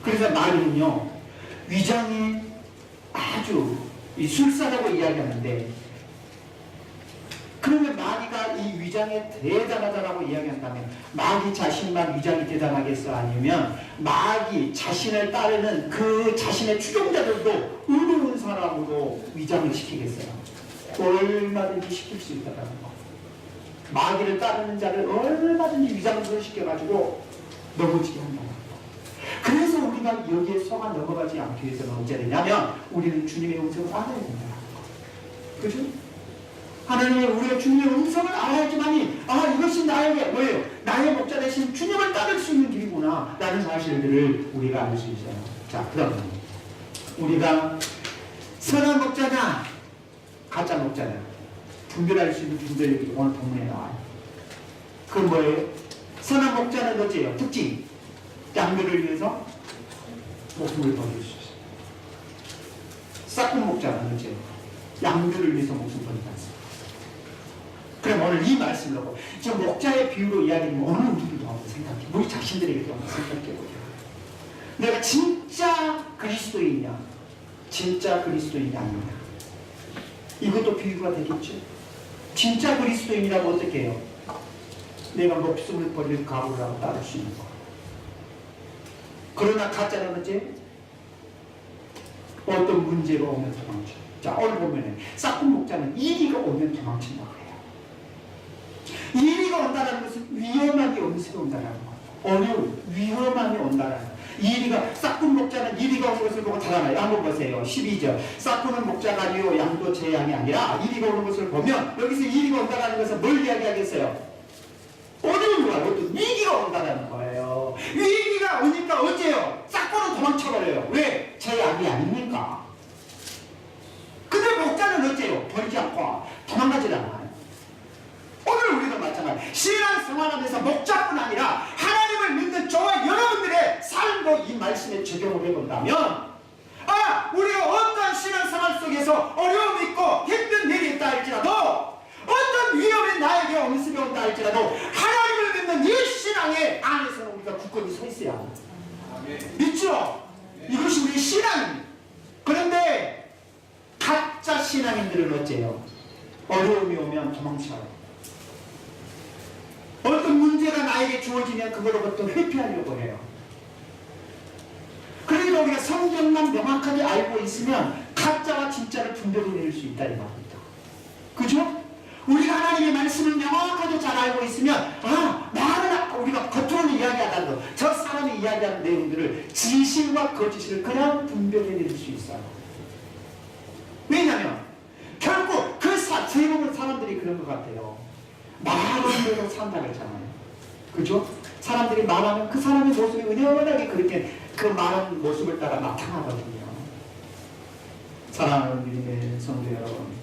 그래서 마귀는요, 위장이 아주 술사라고 이야기하는데, 그러면 마귀가 이 위장에 대단하다라고 이야기한다면 마귀 자신만 위장이 대단하겠어? 아니면 마귀 자신을 따르는 그 자신의 추종자들도 의로운 사람으로 위장을 시키겠어요? 얼마든지 시킬 수 있다는 거. 마귀를 따르는 자를 얼마든지 위장을 시켜가지고 넘어지게 한다. 그래서 우리가 여기에 속아 넘어가지 않기 위해서는 어찌해야 되냐면 우리는 주님의 음성을 알아야 된다. 그죠? 하나님의 우리가 주님의 음성을 알아야지만이 이것이 나에게 뭐예요? 나의 목자 대신 주님을 따를 수 있는 길이구나 라는 사실들을 우리가 알 수 있어요. 자, 그럼 우리가 선한 목자냐 가짜 목자냐 분별할 수 있는 분별력이 오늘 본문에 나와요. 그 뭐예요? 선한 목자는 어째요? 특징 양들을 위해서 목숨을 버릴 수 있어요. 싹군 목자는 어째요? 양들을 위해서 목숨을 버린다. 그럼 오늘 이 말씀을 놓고 저 목자의 비유로 이야기하면 오늘 우리도 한번 생각해, 우리 자신들에게도 한번 생각해보자. 내가 진짜 그리스도인이냐 진짜 그리스도인이 아니냐, 이것도 비유가 되겠죠. 진짜 그리스도인이라고 어떻게 해요? 내가 목숨을 버릴 각오를 하고 따를 수 있는 거. 그러나 가짜는 어째? 어떤 문제가 오면 도망쳐. 자, 오늘 보면은 싹군 목자는 이리가 오면 도망친다고 해요. 이리가 온다는 것은 위험하게 음식이 온다는 거예요. 어려운 위험함이 온다는 거예요. 이리가, 싹군 목자는 이리가 오는 것을 보고 달아나요. 한번 보세요. 12절. 싹군은 목자가 아니요 양도 제 양이 아니라 이리가 오는 것을 보면, 여기서 이리가 온다는 것은 뭘 이야기하겠어요? 어려운 거야. 어떤 위기가 온다는 거예요. 위기가 오니까 어째요? 싹군은 도망쳐버려요. 왜? 제 양이 아닙니까? 근데 목자는 어째요? 버리지 않고 도망가지 않아요. 오늘 우리도 마찬가지. 신앙생활하면서 목자뿐 아니라 하나님을 믿는 저와 여러분들의 삶도 이 말씀에 적용을 해본다면, 우리가 어떤 신앙생활 속에서 어려움이 있고 힘든 일이 있다 할지라도, 어떤 위험이 나에게 엄습이 온다 할지라도 하나님을 믿는 이 신앙의 안에서는 우리가 굳건히 서 있어야 합니다. 믿죠? 이것이 우리의 신앙입니다. 그런데 가짜 신앙인들은 어째요? 어려움이 오면 도망쳐요. 어떤 문제가 나에게 주어지면 그거로부터 회피하려고 해요. 그러니까 우리가 성경만 명확하게 알고 있으면 가짜와 진짜를 분별해낼 수 있다 이 말입니다. 그죠? 우리가 하나님의 말씀을 명확하게 잘 알고 있으면 말은 우리가 겉으로는 이야기하다는 것, 저 사람이 이야기하는 내용들을 진실과 거짓을 그냥 분별해낼 수 있어요. 왜냐하면 결국 대부분 사람들이 그런 것 같아요. 말하는 대로 산다 그랬잖아요. 그죠? 사람들이 말하면 그 사람의 모습이 은연하게 그렇게 그 말하는 모습을 따라 나타나거든요. 사랑하는 믿음의 성도 여러분,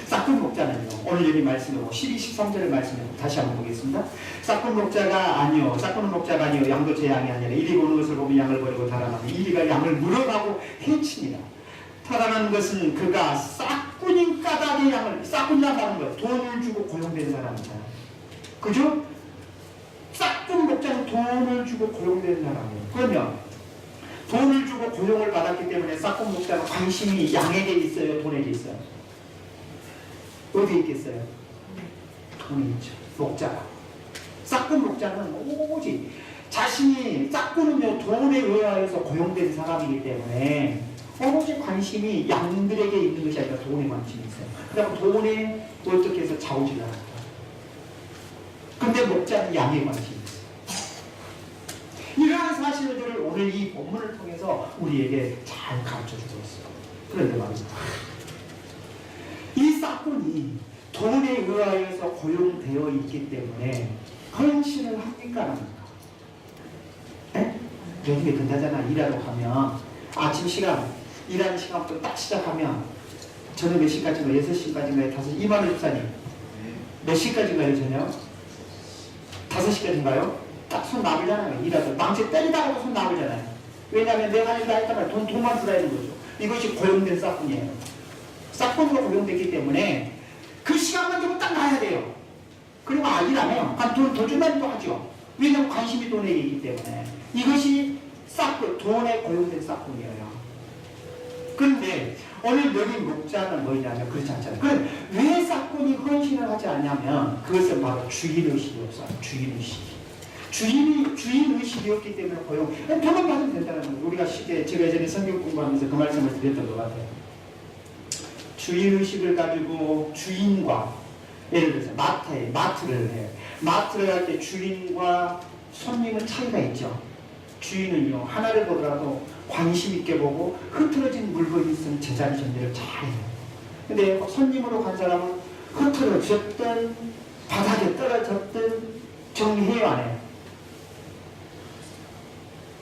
싹군 목자는요, 오늘 여기 말씀으로 12, 13절의 말씀을 다시 한번 보겠습니다. 싹군 목자가 아니요, 싹군은 목자가 아니요 양도 제 양이 아니라 이리 오는 것을 보면 양을 버리고 달아나면 이리가 양을 물어가고 해칩니다. 달아나는 것은 그가 싹군인 까닭의 양을, 싹군이라고 하는 거예요. 돈을 주고 고용된 사람이잖아요. 그죠? 싹군 목자는 돈을 주고 고용된 사람이에요. 그러면 돈을 주고 고용을 받았기 때문에 싹군 목자는 관심이 양에게 있어요? 돈에게 있어요? 어디에 있겠어요? 돈에 있죠. 목자가. 싹군 목자는 오직 자신이, 싹군은요 돈에 의하여서 고용된 사람이기 때문에 오로지 관심이 양들에게 있는 것이 아니라 돈에 관심이 있어요. 그러면 돈에 어떻게 해서 좌우지를 하는 거예요. 근데 목자는 양에 관심이 있어요. 이러한 사실들을 오늘 이 본문을 통해서 우리에게 잘 가르쳐 주고 있어요. 그런데 말입니다. 이 싹군 싹군이 돈에 의하여서 고용되어 있기 때문에 헌신을 합니까? 안 합니까? 네? 요즘에 그러잖아. 일하러 가면 아침 시간 일하는 시간부터 딱 시작하면 저녁 몇 시까지인가? 6시까지인가요? 5시? 이만원 집사님 몇 시까지인가요? 저녁? 5시까지인가요? 딱 손 나불잖아요. 일하다 망치 때리다가도 손 나불잖아요. 왜냐하면 내가 일다 했다가 돈만 들어야 하는 거죠. 이것이 고용된 싹군이에요. 싹군으로 고용됐기 때문에 그 시간만 되면 딱 나야 돼요. 그리고 일하면 돈 더 준다는 거 하죠. 왜냐하면 관심이 돈에 있기 때문에. 이것이 싹군, 돈에 고용된 싹군이에요. 그런데 오늘 여기 목자는 뭐냐면 그렇지 않잖아요. 그럼 왜 싹군이 헌신을 하지 않냐면 그것은 바로 주인의식이 없어요. 주인의식이. 주인의식이었기 때문에 고용. 돈만 받으면 된다는 거예요. 우리가 쉽게 제가 예전에 성경 공부하면서 그 말씀을 드렸던 것 같아요. 주인의식을 가지고 주인과 예를 들어서 마트를 해요. 마트를 할 때 주인과 손님은 차이가 있죠. 주인은요 하나를 보더라도 관심 있게 보고 흐트러진 물건이 있으면 제자리 정리를 잘해요. 근데 손님으로 간 사람은 흐트러졌든 바닥에 떨어졌든 정리해요 안 해요?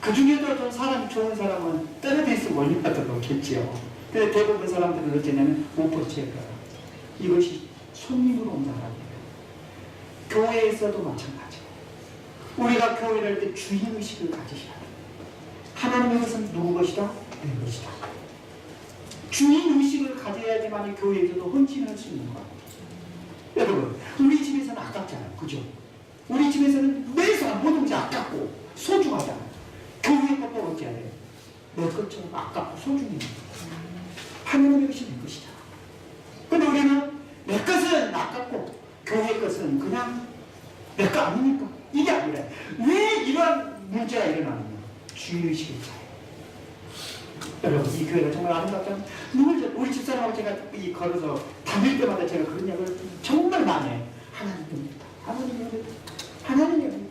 그 중에도 좀 사람이 좋은 사람은 떨어져 있으면 얼마나 더 놓겠지요. 근데 대부분 사람들은 어쩌냐면 못 버티어요. 이것이 손님으로 온 사람이에요. 교회에서도 마찬가지예요. 우리가 교회를 할 때 주인의식을 가지셔야 돼요. 하나님의 것은 누구 것이다? 내 것이다. 주인의식을 가져야지만 교회에서도 헌신할 수 있는 거예요. 여러분, 우리 집에서는 아깝잖아요. 그죠? 우리 집에서는 매사 뭐든지 아깝고 소중하잖아요. 교회 것도 어찌해야 돼요? 내 것처럼 아깝고 소중해요. 하나님의 것이 내 것이잖아. 근데 우리는 내 것은 아깝고 교회 것은 그냥 내 거 아니니까. 이게 아니라 왜 이런 문제가 일어나느냐? 주인의식의 차이. 여러분 이 교회가 정말 아름답잖아요. 우리 집사람하고 제가 이 걸어서 다닐 때마다 제가 그런 이야기를 정말 많이 해요. 하나님입니다. 하나님입니다. 하나님입니다.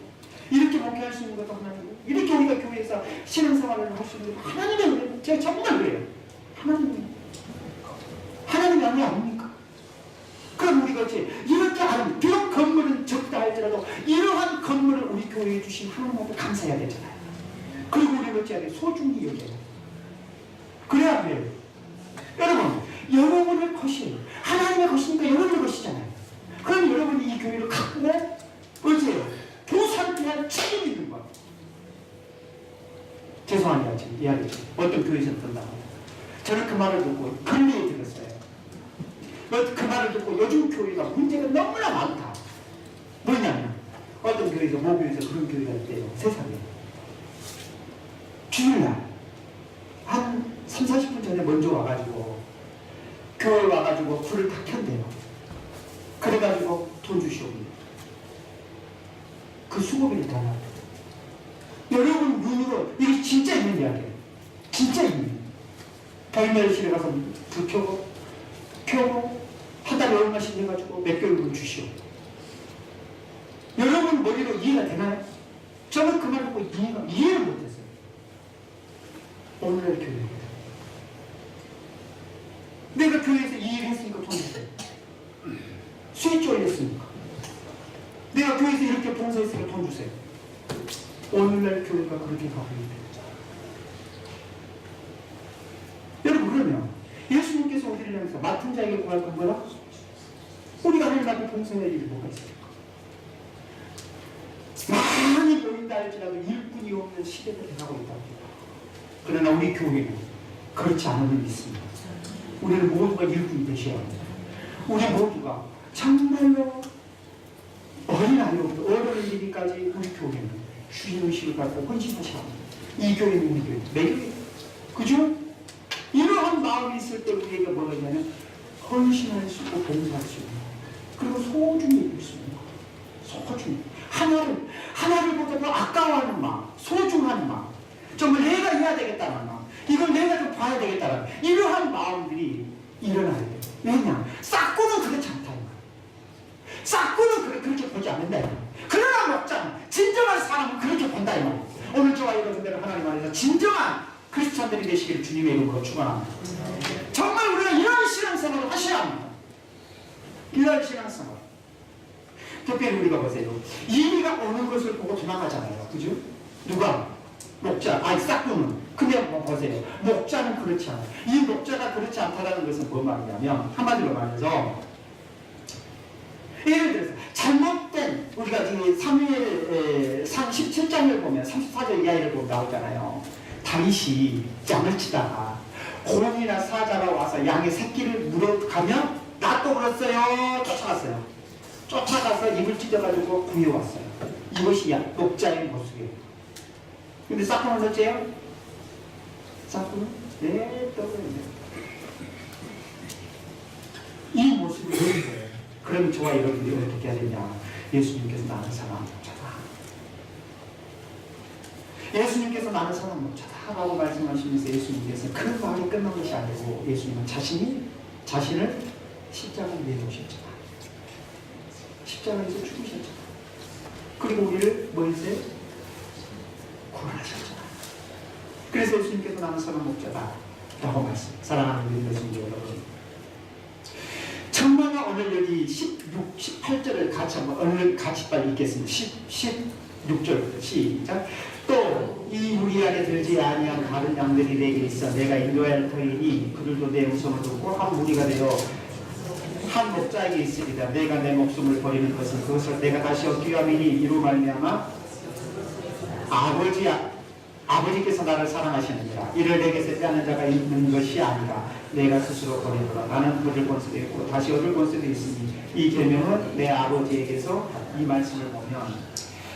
이렇게 목회할 수 있는 것도 하나님이고 이렇게 우리가 교회에서 신앙생활을 할 수 있는 것도 하나님의 은혜예요. 제가 정말 그래요. 하나님입니다. 하나님이 아닙니까? 그럼 우리가 이렇게 하는 비록 건물은 적다 할지라도 이러한 건물을 우리 교회에 주신 하나님한테 감사해야 되잖아요. 그리고 우리는 어찌해야 돼? 소중히 여겨야 돼. 그래야 돼요. 여러분, 여러분의 것이 하나님의 것이니까 여러분의 것이잖아요. 그럼 여러분이 이 교회를 갖고 어째요? 보살펴야 책임이 있는 거예요. 죄송합니다. 지금 이야기 어떤 교회에서 듣는다고. 저는 그 말을 듣고 근리에 들었어요. 그 말을 듣고 요즘 교회가 문제가 너무나 많다. 뭐냐면 어떤 교회에서 모교에서 그런 교회가 있대요. 세상에 주일날 한 3, 40분 전에 먼저 와가지고 교회 와가지고 불을 다 켠대요. 그래가지고 돈 주시오. 그 수고비를 다 놔요. 여러분 눈으로 이게 진짜 있는 이야기예요. 진짜 있는. 발매실에 가서 불 켜고 한 달에 얼마씩 해가지고 몇 개월분 주시오. 여러분 머리로 이해가 되나요? 저는 그 말 듣고 이해를 못했어요. 오늘날 교회입니다. 내가 교회에서 이 일을 했으니까 돈 주세요. 수익 올렸으니까. 내가 교회에서 이렇게 봉사했으니까 돈 주세요. 오늘날 교회가 그렇게 가고 있는 여러분 그러면 예수님께서 우리를 향해서 맡은 자에게 구할 건 뭐라? 우리가 하나님 앞에 봉사할 일이 뭐가 있습니까? 많이 모인다 할지라도 일꾼이 없는 시대가 돼가고 있다고. 그러나 우리 교회는 그렇지 않음을 믿습니다. 우리는 모두가 일꾼이 되셔야 합니다. 우리 모두가 정말로 어린아이부터 어른이기까지 우리 교회는 주인의식을 갖고 헌신하셔야 합니다. 이 교회는 우리 교회, 내 교회. 그죠? 이러한 마음이 있을 때 우리에게 뭐가 있냐면 헌신할 수 있고 봉사할 수 있는 그리고 소중히 입을 수 있는 소중히 하나를 보다 아까워하는 마음, 소중한 마음, 정말 내가 해야 되겠다는 마음, 이걸 내가 좀 봐야 되겠다는 이러한 마음들이 일어나야 돼요. 왜냐? 싹고는 그렇지 않다. 싹고는 그렇게 보지 않는다. 그러나 목자는 진정한 사람은 그렇게 본다. 오늘 저와 여러분들은 하나님 안에서 진정한 크리스찬들이 되시기를 주님의 이름으로 축원합니다. 정말 우리가 이런 신앙생활을 하셔야 합니다. 이런 신앙생활. 특별히 우리가 보세요. 이리가 오는 것을 보고 도망가잖아요. 그죠? 누가? 목자. 싹둑은. 근데 보세요. 목자는 그렇지 않아요. 이 목자가 그렇지 않다는 것은 뭔 말이냐면, 한마디로 말해서, 예를 들어서, 잘못된, 우리가 지금 사무엘상 17장을 보면, 34절 이하를 보면 나오잖아요. 다윗이 양을 치다가, 고원이나 사자가 와서 양의 새끼를 물어가면, 나 또 그랬어요. 쫓아갔어요. 쫓아가서 입을 찢어가지고 구해왔어요. 이것이 목자의 모습이에요. 근데 싹둑은 어째요? 싹둑은? 네, 떠오르네요. 이 모습을 보는 거예요. 그럼 저와 여러분들이 어떻게 해야 되냐? 예수님께서 나는 사람 목자다. 예수님께서 나는 사람 목자다 라고 말씀하시면서 예수님께서 그 말이 끝난 것이 아니고 예수님은 자신을 십자가에 내놓으셨잖아. 십자가에서 죽으셨잖아. 그리고 우리를 뭐 했어요? 구원하셨잖아. 그래서 예수님께서 나는 사람 목자다 라고 말씀. 사랑하는 우리 예수님 여러분, 정말 오늘 여기 16, 18절을 같이 한번 오늘 같이 빨리 읽겠습니다. 16절부터 시작. 또 이 우리 안에 들지 아니한 다른 양들이 내게 있어 내가 인도할 터이니 그들도 내 음성을 듣고 한 무리가 되어 한 목자에게 있으리라. 내가 내 목숨을 버리는 것은 그것을 내가 다시 얻기 위함이니 이로 말미암아 아버지께서 나를 사랑하시느니라. 이를 내게서 빼앗는 자가 있는 것이 아니라 내가 스스로 버리노라. 나는 버릴 권세도 있고 다시 얻을 권세도 있으니 이 계명은 내 아버지에게서. 이 말씀을 보면,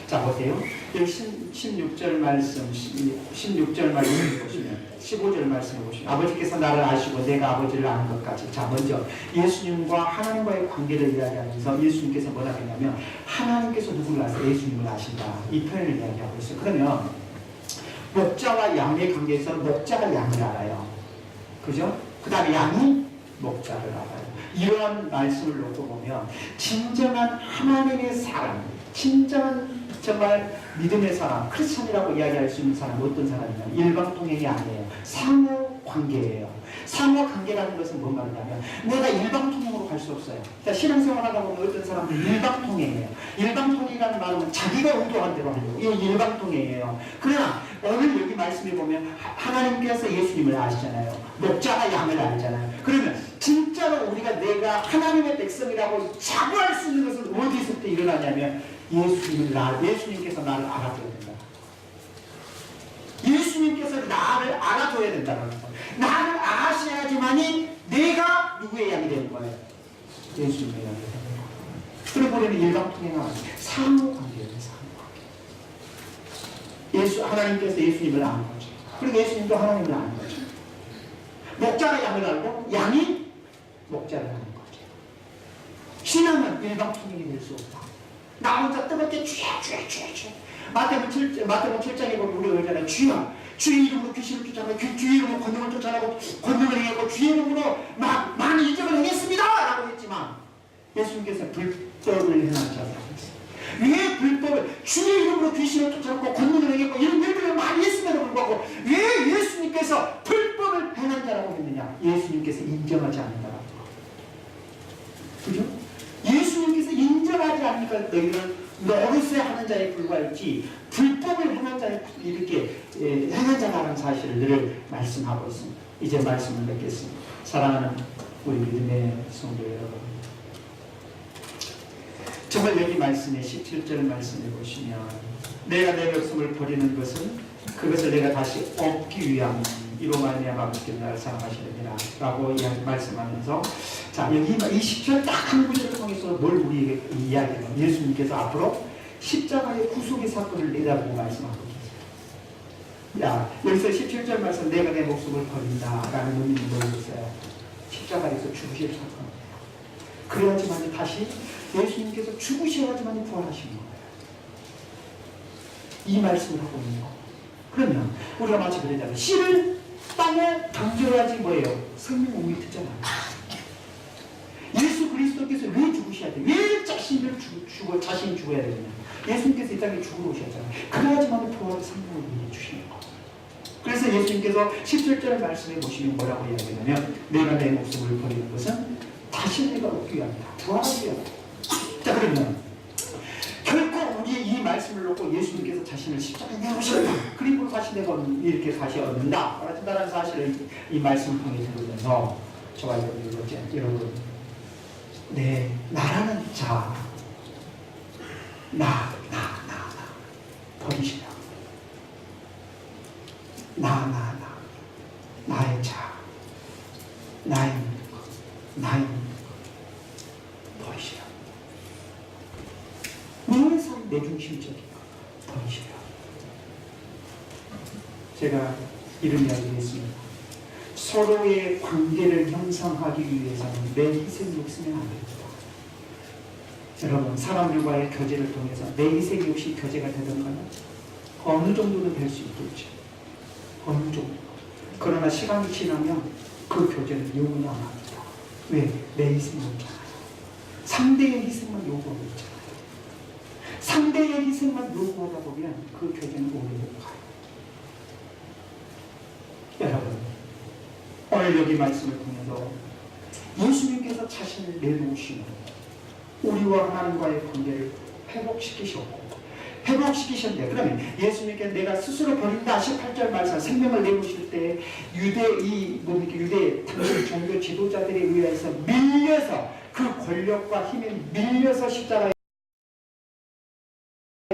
자 보세요. 여기 16절 말씀, 16절 말씀을 보시면, 15절 말씀을 보시면, 아버지께서 나를 아시고 내가 아버지를 아는 것까지. 자, 먼저 예수님과 하나님과의 관계를 이야기하면서 예수님께서 뭐라 했냐면, 하나님께서 누구를 아세요? 예수님을 아신다. 이 표현을 이야기하고 있어요. 그러면 목자와 양의 관계에서는 목자가 양을 알아요. 그죠? 그 다음에 양이 목자를 알아요. 이런 말씀을 놓고 보면 진정한 하나님의 사람, 진정한 정말 믿음의 사람, 크리스천이라고 이야기할 수 있는 사람은 어떤 사람이냐면 일방통행이 아니에요. 상호관계예요. 상호관계라는 것은 뭔 말이냐면 내가 일방통행으로 갈 수 없어요. 그러니까 신앙생활 하다 보면 어떤 사람들은 일방통행이에요. 일방통행이라는 말은 자기가 의도한 대로 하려고. 이게 일방통행이에요. 그러나 오늘 여기 말씀에 보면 하나님께서 예수님을 아시잖아요. 목자가 양을 알잖아요. 그러면 진짜로 우리가 내가 하나님의 백성이라고 자부할 수 있는 것은 어디서부터 일어나냐면 예수님께서 나를 알아줘야 된다. 예수님께서 나를 알아줘야 된다는 거예요. 나를 아셔야지만이 내가 누구의 양이 되는 거예요? 예수님의 양이 되는 거예요. 그러고 우리는 일방통행은 상호관계예요. 상호관계. 하나님께서 예수님을 아는 거죠. 그리고 예수님도 하나님을 아는 거죠. 목자가 양을 알고 양이 목자를 아는 거죠. 신앙은 일방통행이 될 수 없다. 나 혼자 뜨겁게 주야. 마태복음 7장에 보면 우리가 그러잖아요. 주의 이름으로 귀신을 쫓아내고 주의 이름으로 권능을 쫓아내고 권능을 행하고 주의 이름으로 많은 이적을 행했습니다 라고 했지만 예수님께서 불법을 행한 자라고 했어요. 왜 불법을 주의 이름으로 귀신을 쫓아내고 권능을 행했고 이런 일들을 많이 했음에도 불구하고 왜 예수님께서 불법을 행한 자라고 했느냐? 예수님께서 인정하지 않는다라고. 그죠? 예수님께서 인정하지 않으니까 너희는 노릇에 하는 자에 불과했지 불법을 행한 자에 이렇게 행한 자라는 사실을 늘 말씀하고 있습니다. 이제 말씀을 맺겠습니다. 사랑하는 우리 믿음의 성도 여러분, 정말 여기 말씀에 17절 말씀해 보시면 내가 내 목숨을 버리는 것은 그것을 내가 다시 얻기 위함 이로 말미암아 아버지께서 나를 사랑하시느니라 라고 말씀하면서, 자 여기 이 10절 딱 한 구절을 통해서 뭘 우리에게 이야기해요. 예수님께서 앞으로 십자가의 구속의 사건을 내다보고 말씀하고 계세요. 여기서 17절 말씀 내가 내 목숨을 버린다 라는 의미는 뭐였어요? 십자가에서 죽으실 사건. 그래야지만 다시 예수님께서 죽으셔야지만 부활하시는 거예요. 이 말씀을 하고 있는 거예요. 그러면 우리가 마치 그러잖아요. 씨를 땅에 던져야지 뭐예요? 생명 몸이 트잖아요. 예수 그리스도께서 왜 죽으셔야 돼요? 왜 자신이 죽어야 되느냐? 예수님께서 이 땅에 죽으러 오셨잖아요. 그래야지만 부활의 생명을 주시는 거예요. 그래서 예수님께서 17절 말씀에 보시면 뭐라고 이야기하냐면 내가 내 목숨을 버리는 것은 자신을 얻기 위함이다. 부활하기 위함이다. 자, 그러면 결코 우리의 이 말씀을 놓고 예수님께서 자신을 십자가에 내놓으셨다. 그리고 다시 내가 이렇게 다시 얻는다. 라는 사실을 이 말씀을 통해 들으면서 저와 여러분, 네, 나라는 자, 나 버리시라. 나의 자, 나의 버리시라. 내 삶, 내 중심적인 것 버리시라. 제가 이런 이야기를 했습니다. 서로의 관계를 형성하기 위해서는 내 희생이 없으면 안 됩니다. 여러분, 사람들과의 교제를 통해서 내 희생이 혹시 교제가 되던가요? 어느 정도는 될 수 있겠죠. 어느 정도. 그러나 시간이 지나면 그 교제는 영원히 안 합니다. 왜? 내 희생이 없잖아요. 상대의 희생만 요구하고 있잖아요. 상대의 희생만 요구하다 보면 그 교제는 오래 못 가요. 여러분, 오늘 여기 말씀을 통해서 예수님께서 자신을 내놓으시고 우리와 하나님과의 관계를 회복시키셨는데, 그러면 예수님께 내가 스스로 버린다 18절 말씀 생명을 내놓으실 때 유대 당시 종교 지도자들에 의해서 밀려서 그 권력과 힘에 밀려서 십자가에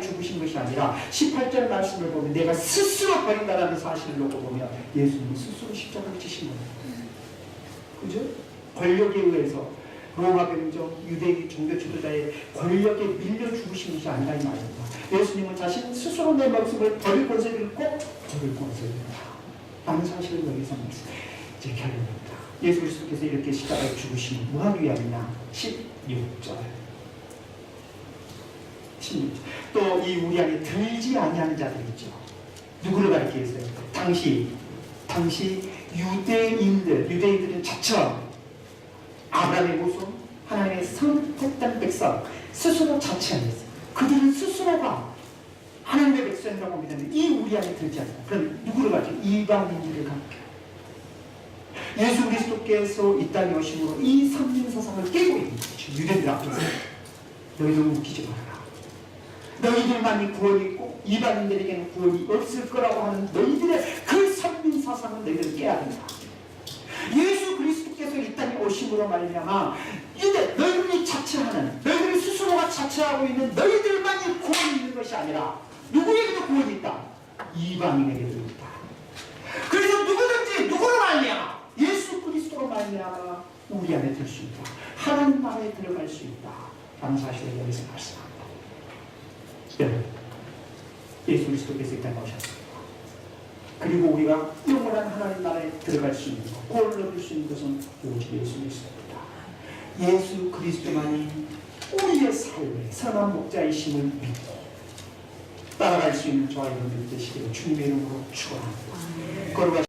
죽으신 것이 아니라 18절 말씀을 보면 내가 스스로 버린다라는 사실을 놓고 보면 예수님은 스스로 십자가를 지신 거예요. 그죠? 권력에 의해서 로마 병정, 유대 종교 지도자의 권력에 밀려 죽으신 것이 아니라 이 말입니다. 예수님은 자신 스스로 내 목숨을 버릴 권세를 꼭 버릴 권세입니다. 라는 사실을 여기서 이제 결론입니다. 예수 그리스도께서 이렇게 십자가에 죽으심은 무엇을 위함이냐? 16절. 또 이 우리 안에 들지 아니하는 자들 있죠. 누구를 가리키겠어요? 당시 유대인들은 자처 아브라함의 모습, 하나님의 선택된 백성 스스로 자체하였어요. 그들은 스스로가 하나님의 백성이라고 믿었는데 이 우리 안에 들지 않아요. 그럼 누구를 가리켜? 이방인들을 가리켜요. 예수 그리스도께서 이 땅에 오심으로 이 선민사상을 깨고 있는 거죠. 유대인들 앞에서 너희들 웃기지 말아라. 너희들만이 구원이 있고 이방인들에게는 구원이 없을 거라고 하는 너희들의 그 선민사상은 너희들을 깨야 된다. 예수 그리스도께서 이 땅에 오심으로 말미암아 이제 너희들이 자처하는, 너희들이 스스로가 자처하고 있는 너희들만이 구원이 있는 것이 아니라 누구에게도 구원이 있다? 이방인에게도 있다. 그래서 누구든지 누구로 말미암아 예수 그리스도로 말미암아 우리 안에 들 수 있다. 하나님 나라에 들어갈 수 있다. 라는 사실을 여기서 말씀합니다. 여러분, 예수 그리스도께서 이 땅에 오셨습니다. 그리고 우리가 영원한 하나님 나라에 들어갈 수 있는 것, 구원을 얻을 수 있는 것은 오직 예수 그리스도입니다. 예수 그리스도만이 우리의 삶의 선한 목자이심을 믿고 따라갈 수 있는 저와 여러분들 되시기를 주님의 이름으로 축원합니다.